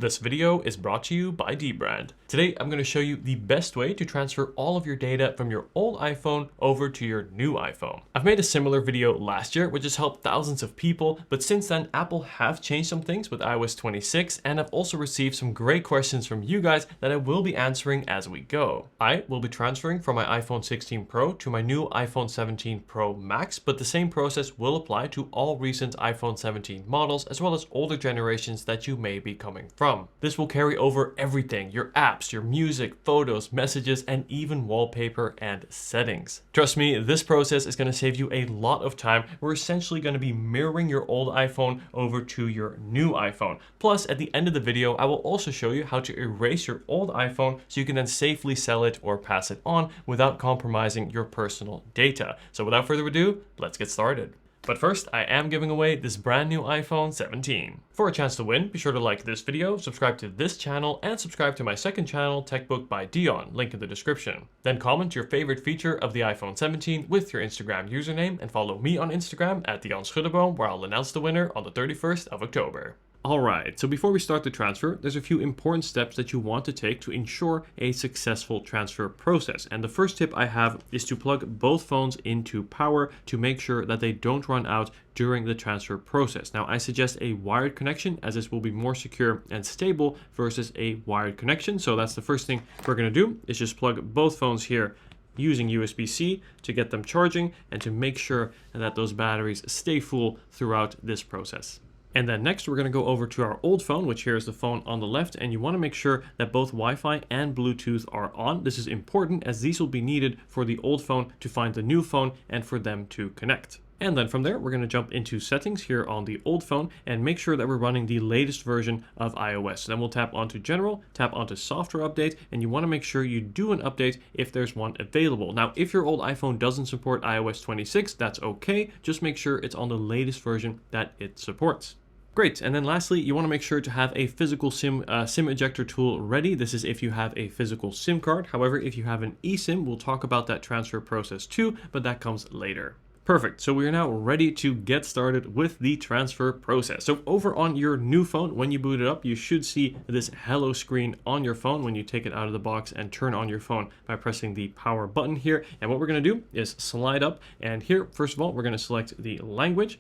This video is brought to you by Dbrand. Today, I'm going to show you the best way to transfer all of your data from your old iPhone over to your new iPhone. I've made a similar video last year, which has helped thousands of people, but since then, Apple have changed some things with iOS 26, and I've also received some great questions from you guys that I will be answering as we go. I will be transferring from my iPhone 16 Pro to my new iPhone 17 Pro Max, but the same process will apply to all recent iPhone 17 models, as well as older generations that you may be coming from. This will carry over everything, your apps, your music, photos, messages, and even wallpaper and settings. Trust me, this process is going to save you a lot of time. We're essentially going to be mirroring your old iPhone over to your new iPhone. Plus, at the end of the video, I will also show you how to erase your old iPhone so you can then safely sell it or pass it on without compromising your personal data. So without further ado, let's get started. But first, I am giving away this brand new iPhone 17. For a chance to win, be sure to like this video, subscribe to this channel, and subscribe to my second channel, TechBook by Dion, link in the description. Then comment your favorite feature of the iPhone 17 with your Instagram username, and follow me on Instagram at Dion Schuddeboom, where I'll announce the winner on the 31st of October. Alright, so before we start the transfer, there's a few important steps that you want to take to ensure a successful transfer process. And the first tip I have is to plug both phones into power to make sure that they don't run out during the transfer process. Now, I suggest a wired connection, as this will be more secure and stable versus a wired connection. So that's the first thing we're going to do, is just plug both phones here using USB-C to get them charging and to make sure that those batteries stay full throughout this process. And then next, we're going to go over to our old phone, which here is the phone on the left, and you want to make sure that both Wi-Fi and Bluetooth are on. This is important as these will be needed for the old phone to find the new phone and for them to connect. And then from there, we're going to jump into settings here on the old phone and make sure that we're running the latest version of iOS. Then we'll tap onto General, tap onto Software Update, and you want to make sure you do an update if there's one available. Now, if your old iPhone doesn't support iOS 26, that's okay. Just make sure it's on the latest version that it supports. Great, and then lastly, you want to make sure to have a physical SIM ejector tool ready. This is if you have a physical SIM card. However, if you have an eSIM, we'll talk about that transfer process too, but that comes later. Perfect, so we are now ready to get started with the transfer process. So over on your new phone, when you boot it up, you should see this hello screen on your phone when you take it out of the box and turn on your phone by pressing the power button here. And what we're going to do is slide up, and here, first of all, we're going to select the language.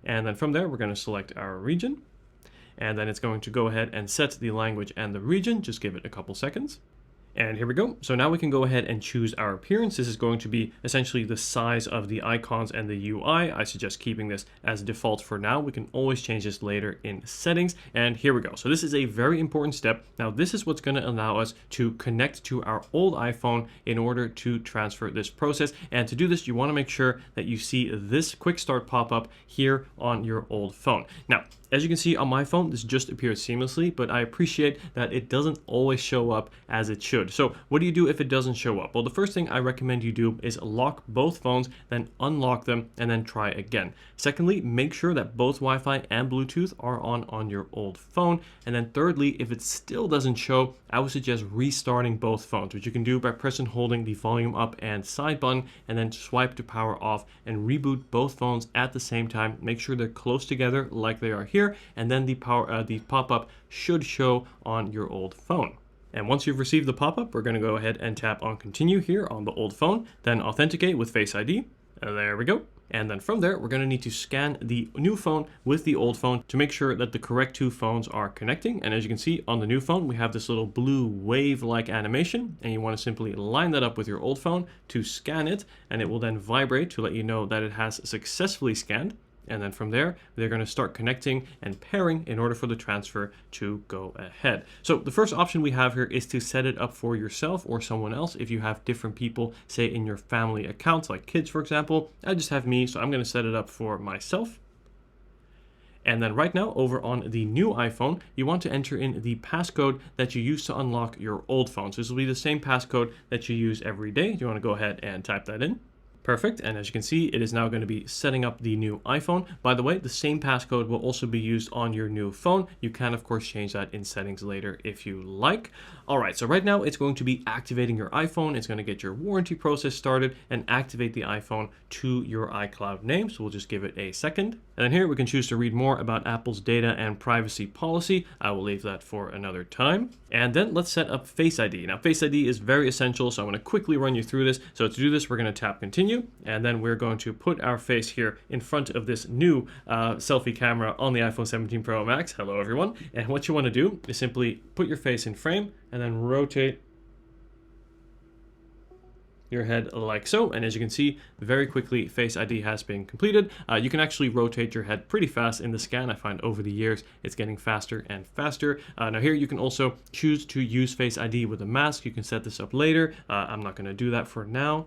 And then from there, we're going to select our region. And then it's going to go ahead and set the language and the region. Just give it a couple seconds. And here we go. So now we can go ahead and choose our appearance. This is going to be essentially the size of the icons and the UI. I suggest keeping this as default for now. We can always change this later in settings. And here we go. So this is a very important step. Now, this is what's going to allow us to connect to our old iPhone in order to transfer this process. And to do this, you want to make sure that you see this quick start pop-up here on your old phone. Now, as you can see on my phone, this just appears seamlessly, but I appreciate that it doesn't always show up as it should. So what do you do if it doesn't show up? Well, the first thing I recommend you do is lock both phones, then unlock them, and then try again. Secondly, make sure that both Wi-Fi and Bluetooth are on your old phone. And then thirdly, if it still doesn't show, I would suggest restarting both phones, which you can do by pressing and holding the volume up and side button, and then swipe to power off and reboot both phones at the same time. Make sure they're close together like they are here, and then the pop-up should show on your old phone. And once you've received the pop-up, we're going to go ahead and tap on continue here on the old phone, then authenticate with Face ID. There we go. And then from there, we're going to need to scan the new phone with the old phone to make sure that the correct two phones are connecting. And as you can see on the new phone, we have this little blue wave-like animation, and you want to simply line that up with your old phone to scan it, and it will then vibrate to let you know that it has successfully scanned. And then from there, they're going to start connecting and pairing in order for the transfer to go ahead. So the first option we have here is to set it up for yourself or someone else. If you have different people, say in your family accounts, like kids, for example, I just have me, so I'm going to set it up for myself. And then right now, over on the new iPhone, you want to enter in the passcode that you use to unlock your old phone. So this will be the same passcode that you use every day. You want to go ahead and type that in. Perfect, and as you can see, it is now going to be setting up the new iPhone. By the way, the same passcode will also be used on your new phone. You can, of course, change that in settings later if you like. All right, so right now it's going to be activating your iPhone. It's going to get your warranty process started and activate the iPhone to your iCloud name. So we'll just give it a second. And then here we can choose to read more about Apple's data and privacy policy. I will leave that for another time. And then let's set up Face ID. Now, Face ID is very essential, so I'm going to quickly run you through this. So to do this, we're going to tap continue, and then we're going to put our face here in front of this new selfie camera on the iPhone 17 Pro Max. Hello, everyone. And what you want to do is simply put your face in frame and then rotate your head like so, and as you can see, very quickly Face ID has been completed. You can actually rotate your head pretty fast in the scan. I find over the years it's getting faster and faster. Now here you can also choose to use Face ID with a mask. You can set this up later. I'm not going to do that for now.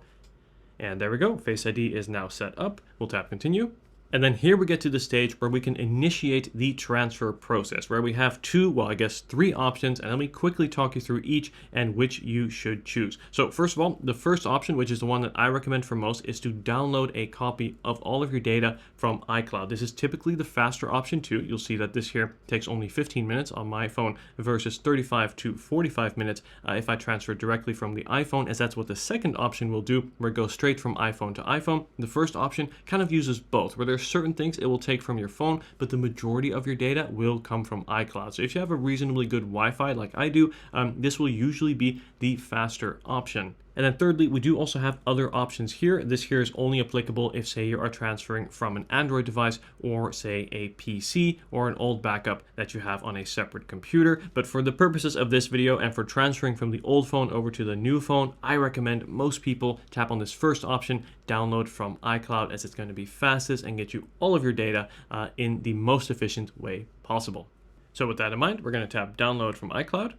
And there we go. Face ID is now set up. We'll tap continue. And then here we get to the stage where we can initiate the transfer process, where we have three options, and let me quickly talk you through each and which you should choose. So first of all, the first option, which is the one that I recommend for most, is to download a copy of all of your data from iCloud. This is typically the faster option too. You'll see that this here takes only 15 minutes on my phone versus 35 to 45 minutes if I transfer directly from the iPhone, as that's what the second option will do, where it goes straight from iPhone to iPhone. The first option kind of uses both, where there's certain things it will take from your phone, but the majority of your data will come from iCloud. So if you have a reasonably good Wi-Fi like I do, this will usually be the faster option. And then thirdly, we do also have other options here. This here is only applicable if, say, you are transferring from an Android device or, say, a PC or an old backup that you have on a separate computer. But for the purposes of this video and for transferring from the old phone over to the new phone, I recommend most people tap on this first option, download from iCloud, as it's going to be fastest and get you all of your data in the most efficient way possible. So with that in mind, we're going to tap download from iCloud,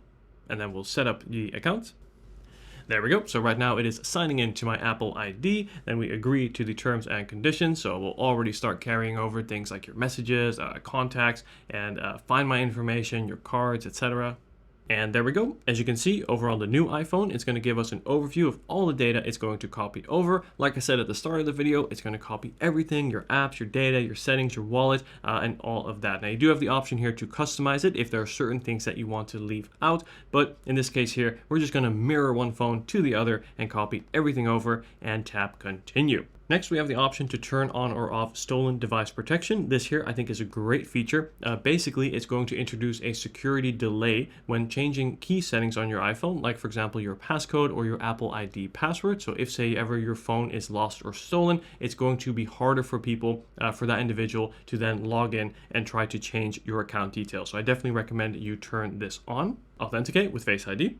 and then we'll set up the account. There we go. So right now it is signing into my Apple ID. Then we agree to the terms and conditions. So we'll already start carrying over things like your messages, contacts, and find my information, your cards, etc. And there we go. As you can see, over on the new iPhone, it's going to give us an overview of all the data it's going to copy over. Like I said at the start of the video, it's going to copy everything, your apps, your data, your settings, your wallet, and all of that. Now, you do have the option here to customize it if there are certain things that you want to leave out. But in this case here, we're just going to mirror one phone to the other and copy everything over and tap continue. Next, we have the option to turn on or off stolen device protection. This here, I think, is a great feature. Basically, it's going to introduce a security delay when changing key settings on your iPhone, like, for example, your passcode or your Apple ID password. So if, say, ever your phone is lost or stolen, it's going to be harder for people, for that individual to then log in and try to change your account details. So I definitely recommend you turn this on. Authenticate with Face ID.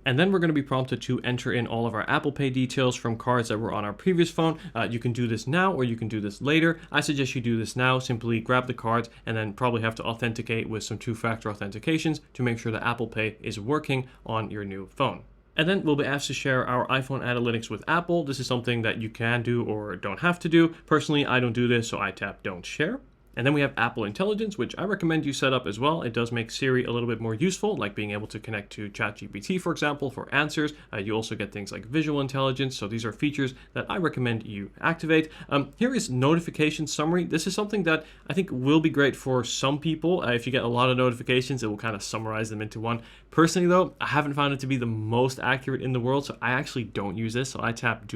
And then we're going to be prompted to enter in all of our Apple Pay details from cards that were on our previous phone. You can do this now or you can do this later. I suggest you do this now. Simply grab the cards and then probably have to authenticate with some two-factor authentications to make sure that Apple Pay is working on your new phone. And then we'll be asked to share our iPhone analytics with Apple. This is something that you can do or don't have to do. Personally, I don't do this, so I tap don't share. And then we have Apple Intelligence, which I recommend you set up as well. It does make Siri a little bit more useful, like being able to connect to ChatGPT, for example, for answers. You also get things like visual intelligence. So these are features that I recommend you activate. Here is notification summary. This is something that I think will be great for some people. If you get a lot of notifications, it will kind of summarize them into one. Personally, though, I haven't found it to be the most accurate in the world, so I actually don't use this. So I tap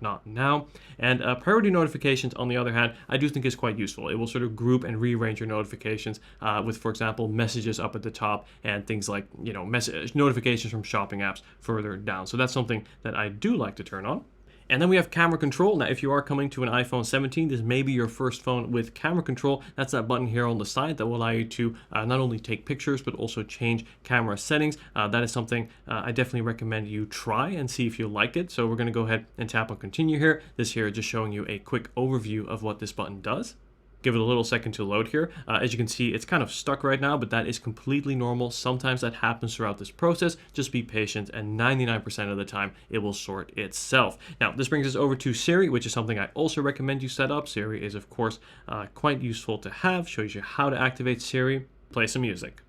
not now. And priority notifications, on the other hand, I do think is quite useful. It will sort of group and rearrange your notifications with, for example, messages up at the top and things like, notifications from shopping apps further down. So that's something that I do like to turn on. And then we have camera control. Now, if you are coming to an iPhone 17, this may be your first phone with camera control. That's that button here on the side that will allow you to not only take pictures, but also change camera settings. That is something I definitely recommend you try and see if you like it. So we're going to go ahead and tap on continue here. This here is just showing you a quick overview of what this button does. Give it a little second to load here. As you can see, it's kind of stuck right now, but that is completely normal. Sometimes that happens throughout this process. Just be patient, and 99% of the time, it will sort itself. Now, this brings us over to Siri, which is something I also recommend you set up. Siri is, of course, quite useful to have. Shows you how to activate Siri. Play some music.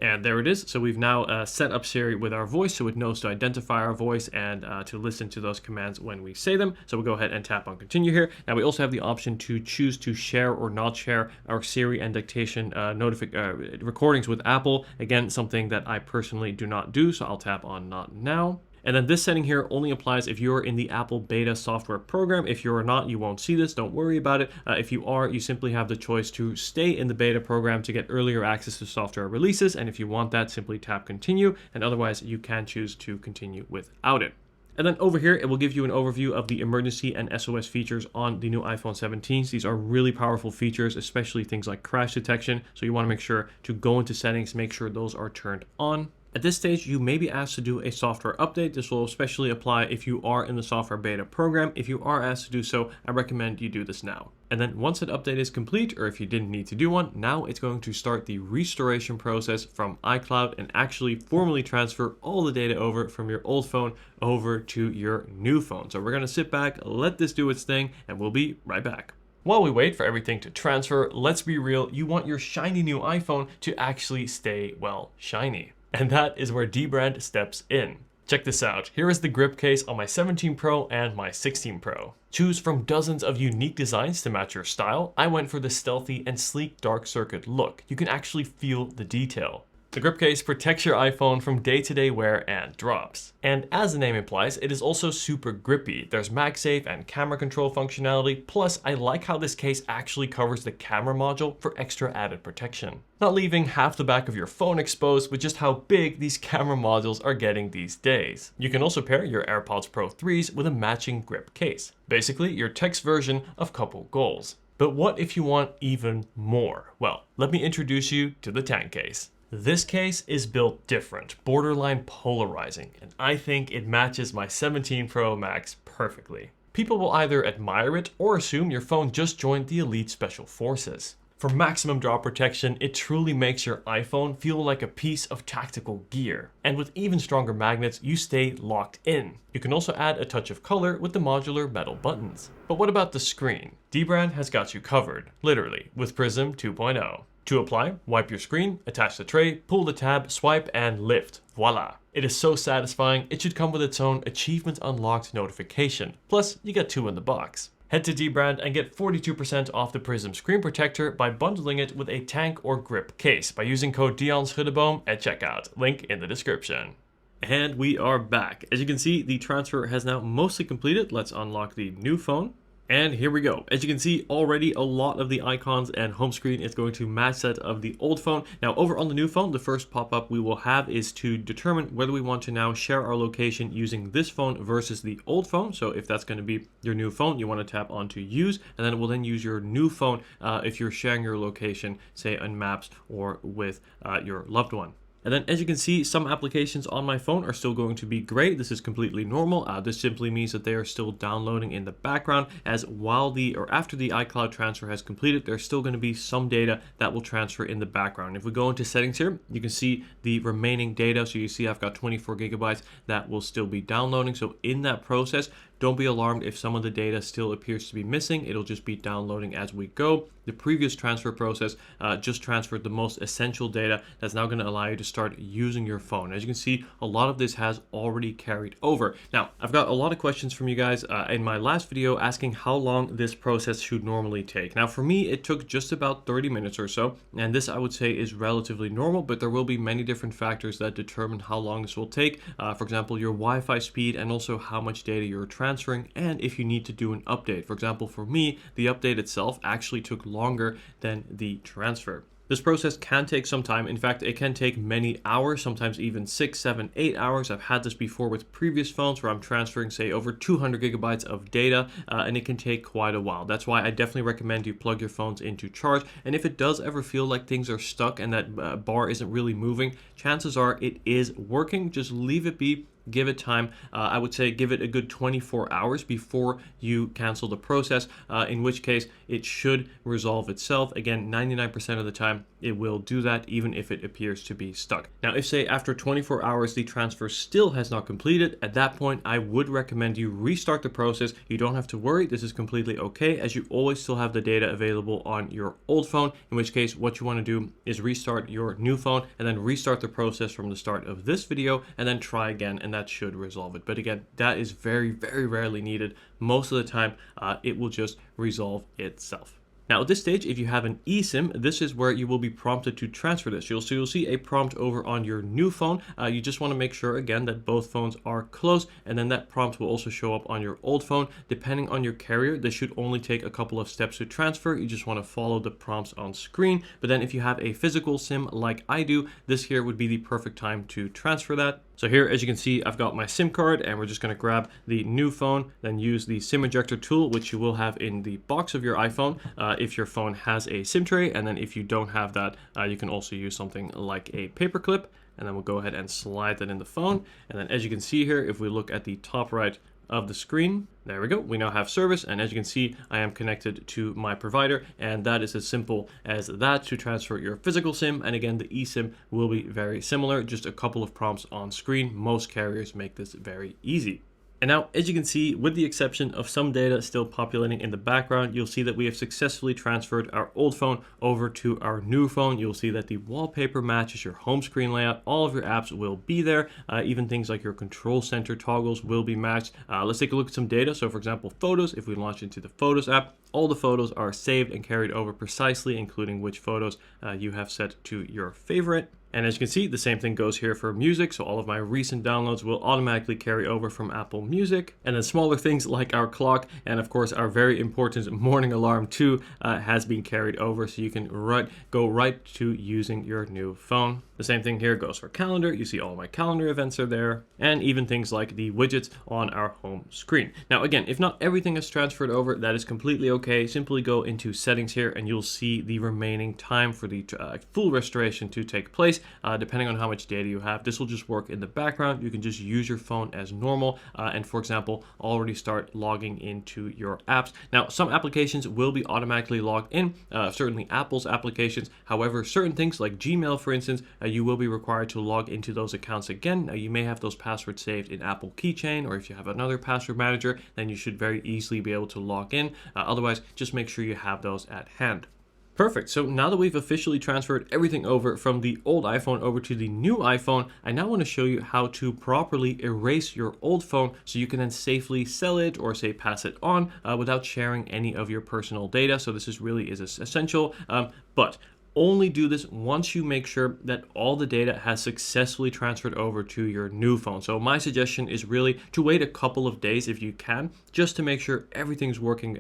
And there it is. So we've now set up Siri with our voice, so it knows to identify our voice and to listen to those commands when we say them. So we'll go ahead and tap on continue here. Now we also have the option to choose to share or not share our Siri and dictation recordings with Apple. Again, something that I personally do not do, so I'll tap on not now. And then this setting here only applies if you're in the Apple beta software program. If you're not, you won't see this. Don't worry about it. If you are, you simply have the choice to stay in the beta program to get earlier access to software releases. And if you want that, simply tap continue. And otherwise, you can choose to continue without it. And then over here, it will give you an overview of the emergency and SOS features on the new iPhone 17s. These are really powerful features, especially things like crash detection. So you want to make sure to go into settings, make sure those are turned on. At this stage, you may be asked to do a software update. This will especially apply if you are in the software beta program. If you are asked to do so, I recommend you do this now. And then once that update is complete, or if you didn't need to do one, now it's going to start the restoration process from iCloud and actually formally transfer all the data over from your old phone over to your new phone. So we're going to sit back, let this do its thing, and we'll be right back. While we wait for everything to transfer, let's be real, you want your shiny new iPhone to actually stay, well, shiny. And that is where dbrand steps in. Check this out. Here is the grip case on my 17 Pro and my 16 Pro. Choose from dozens of unique designs to match your style. I went for the stealthy and sleek dark circuit look. You can actually feel the detail. The grip case protects your iPhone from day-to-day wear and drops. And as the name implies, it is also super grippy. There's MagSafe and camera control functionality, plus I like how this case actually covers the camera module for extra added protection. Not leaving half the back of your phone exposed with just how big these camera modules are getting these days. You can also pair your AirPods Pro 3s with a matching grip case. Basically, your text version of couple goals. But what if you want even more? Well, let me introduce you to the tank case. This case is built different, borderline polarizing, and I think it matches my 17 Pro Max perfectly. People will either admire it or assume your phone just joined the elite special forces. For maximum drop protection, it truly makes your iPhone feel like a piece of tactical gear. And with even stronger magnets, you stay locked in. You can also add a touch of color with the modular metal buttons. But what about the screen? dbrand has got you covered, literally, with Prism 2.0. To apply, wipe your screen, attach the tray, pull the tab, swipe, and lift. Voila! It is so satisfying, it should come with its own Achievement Unlocked notification. Plus, you get 2 in the box. Head to dbrand and get 42% off the Prism screen protector by bundling it with a tank or grip case by using code DionSchuddeboom at checkout. Link in the description. And we are back. As you can see, the transfer has now mostly completed. Let's unlock the new phone. And here we go. As you can see already, a lot of the icons and home screen is going to match that of the old phone. Now over on the new phone, the first pop-up we will have is to determine whether we want to now share our location using this phone versus the old phone. So if that's going to be your new phone, you want to tap onto use, and then it will then use your new phone if you're sharing your location, say on Maps or with your loved one. And then as you can see, some applications on my phone are still going to be gray. This is completely normal. This simply means that they are still downloading in the background, as while after the iCloud transfer has completed, there's still going to be some data that will transfer in the background. If we go into settings here, you can see the remaining data. So you see I've got 24 gigabytes that will still be downloading. So in that process, don't be alarmed if some of the data still appears to be missing. It'll just be downloading as we go. The previous transfer process just transferred the most essential data that's now going to allow you to start using your phone. As you can see, a lot of this has already carried over. Now, I've got a lot of questions from you guys in my last video asking how long this process should normally take. Now, for me, it took just about 30 minutes or so, and this I would say is relatively normal, but there will be many different factors that determine how long this will take. For example, your Wi-Fi speed and also how much data you're transferring, and if you need to do an update. For example, for me, the update itself actually took longer than the transfer. This process can take some time. In fact, it can take many hours, sometimes even 6, 7, 8 hours. I've had this before with previous phones where I'm transferring, say, over 200 gigabytes of data, and it can take quite a while. That's why I definitely recommend you plug your phones into charge. And if it does ever feel like things are stuck and that bar isn't really moving, chances are it is working. Just leave it be. Give it time. I would say give it a good 24 hours before you cancel the process, in which case it should resolve itself. Again, 99% of the time it will do that, even if it appears to be stuck. Now, if say after 24 hours the transfer still has not completed, at that point I would recommend you restart the process. You don't have to worry. This is completely okay, as you always still have the data available on your old phone, in which case what you want to do is restart your new phone and then restart the process from the start of this video and then try again, and that should resolve it. But again, that is very, very rarely needed. Most of the time, it will just resolve itself. Now at this stage, if you have an eSIM, this is where you will be prompted to transfer this. You'll see a prompt over on your new phone. You just want to make sure again that both phones are close, and then that prompt will also show up on your old phone. Depending on your carrier, this should only take a couple of steps to transfer. You just want to follow the prompts on screen. But then if you have a physical SIM like I do, this here would be the perfect time to transfer that. So here, as you can see, I've got my SIM card, and we're just going to grab the new phone, then use the SIM ejector tool, which you will have in the box of your iPhone if your phone has a SIM tray. And then if you don't have that, you can also use something like a paper clip. And then we'll go ahead and slide that in the phone. And then as you can see here, if we look at the top right of the screen, there we go, we now have service, and as you can see, I am connected to my provider, and that is as simple as that to transfer your physical SIM. And again, the eSIM will be very similar, just a couple of prompts on screen. Most carriers make this very easy. And now, as you can see, with the exception of some data still populating in the background, you'll see that we have successfully transferred our old phone over to our new phone. You'll see that the wallpaper matches your home screen layout. All of your apps will be there. Even things like your control center toggles will be matched. Let's take a look at some data. So for example, photos, if we launch into the Photos app, all the photos are saved and carried over precisely, including which photos you have set to your favorite. And as you can see, the same thing goes here for music. So all of my recent downloads will automatically carry over from Apple Music. And then smaller things like our clock and of course our very important morning alarm too has been carried over. So you can go right to using your new phone. The same thing here goes for calendar. You see all my calendar events are there, and even things like the widgets on our home screen. Now again, if not everything is transferred over, that is completely okay. Simply go into settings here and you'll see the remaining time for the full restoration to take place. Depending on how much data you have, this will just work in the background. You can just use your phone as normal and for example, already start logging into your apps. Now, some applications will be automatically logged in, certainly Apple's applications. However, certain things like Gmail, for instance, you will be required to log into those accounts again. Now, you may have those passwords saved in Apple Keychain, or if you have another password manager, then you should very easily be able to log in. Otherwise, just make sure you have those at hand. Perfect. So now that we've officially transferred everything over from the old iPhone over to the new iPhone, I now want to show you how to properly erase your old phone so you can then safely sell it or say pass it on without sharing any of your personal data. So this really is essential, but only do this once you make sure that all the data has successfully transferred over to your new phone. So my suggestion is really to wait a couple of days if you can, just to make sure everything's working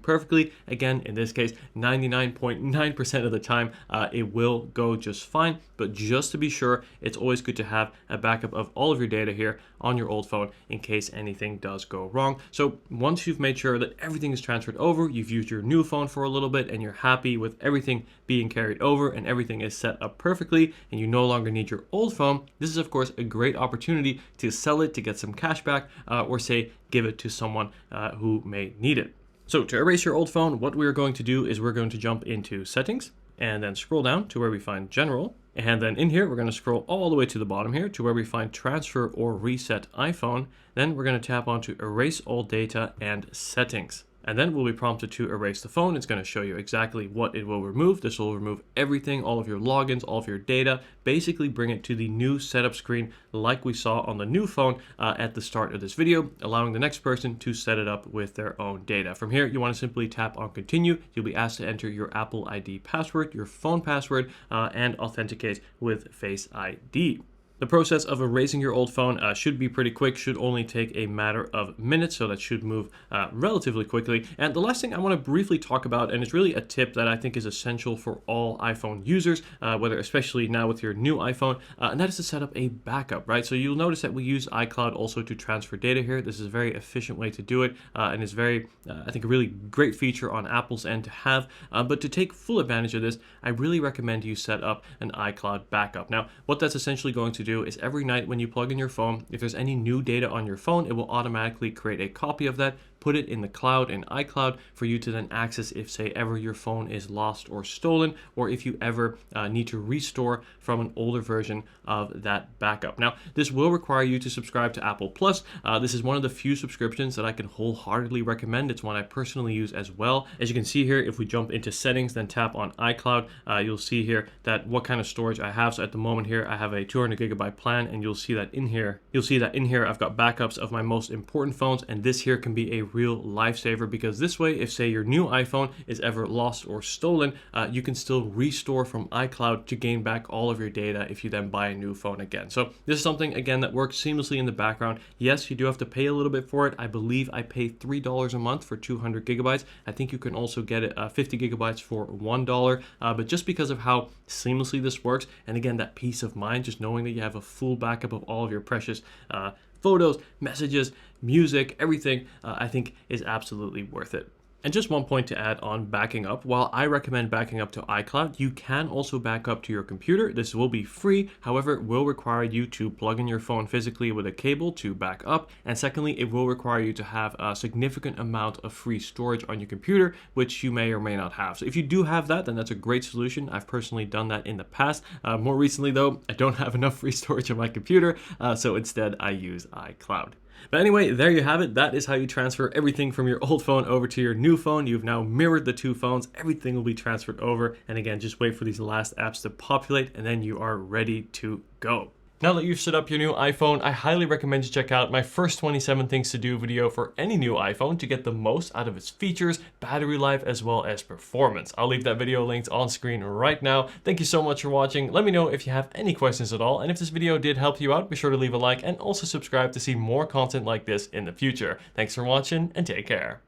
perfectly. Again, in this case, 99.9% of the time, it will go just fine. But just to be sure, it's always good to have a backup of all of your data here on your old phone in case anything does go wrong. So once you've made sure that everything is transferred over, you've used your new phone for a little bit and you're happy with everything being carried over and everything is set up perfectly and you no longer need your old phone, this is of course a great opportunity to sell it to get some cash back or say give it to someone who may need it. So to erase your old phone, what we're going to do is we're going to jump into settings and then scroll down to where we find general. And then in here, we're going to scroll all the way to the bottom here to where we find transfer or reset iPhone. Then we're going to tap onto erase all data and settings. And then we'll be prompted to erase the phone. It's going to show you exactly what it will remove. This will remove everything, all of your logins, all of your data, basically bring it to the new setup screen like we saw on the new phone at the start of this video, allowing the next person to set it up with their own data. From here, you want to simply tap on continue. You'll be asked to enter your Apple ID password, your phone password, and authenticate with Face ID. The process of erasing your old phone should be pretty quick, should only take a matter of minutes, so that should move relatively quickly. And the last thing I want to briefly talk about, and it's really a tip that I think is essential for all iPhone users, whether especially now with your new iPhone, and that is to set up a backup, right? So you'll notice that we use iCloud also to transfer data here. This is a very efficient way to do it, and is very, I think, a really great feature on Apple's end to have. But to take full advantage of this, I really recommend you set up an iCloud backup. Now, what that's essentially going to do is every night when you plug in your phone, if there's any new data on your phone, it will automatically create a copy of that, put it in the cloud in iCloud for you to then access if, say, ever your phone is lost or stolen, or if you ever need to restore from an older version of that backup. Now, this will require you to subscribe to Apple Plus. This is one of the few subscriptions that I can wholeheartedly recommend. It's one I personally use as well. As you can see here, if we jump into settings, then tap on iCloud, you'll see here that what kind of storage I have. So at the moment here, I have a 200 gigabyte plan, and you'll see that in here, I've got backups of my most important phones, and this here can be a real lifesaver, because this way, if say your new iPhone is ever lost or stolen, you can still restore from iCloud to gain back all of your data if you then buy a new phone again. So this is something, again, that works seamlessly in the background. Yes, you do have to pay a little bit for it. I believe I pay $3 a month for 200 gigabytes. I think you can also get it 50 gigabytes for $1. But just because of how seamlessly this works, and again, that peace of mind, just knowing that you have a full backup of all of your precious photos, messages, music, everything, I think is absolutely worth it. And just one point to add on backing up. While I recommend backing up to iCloud, you can also back up to your computer. This will be free. However, it will require you to plug in your phone physically with a cable to back up. And secondly, it will require you to have a significant amount of free storage on your computer, which you may or may not have. So if you do have that, then that's a great solution. I've personally done that in the past. More recently though, I don't have enough free storage on my computer. So instead I use iCloud. But anyway, there you have it. That is how you transfer everything from your old phone over to your new phone. You've now mirrored the two phones. Everything will be transferred over. And again, just wait for these last apps to populate, and then you are ready to go. Now that you've set up your new iPhone, I highly recommend you check out my first 27 things to do video for any new iPhone to get the most out of its features, battery life, as well as performance. I'll leave that video linked on screen right now. Thank you so much for watching. Let me know if you have any questions at all, and if this video did help you out, be sure to leave a like and also subscribe to see more content like this in the future. Thanks for watching, and take care.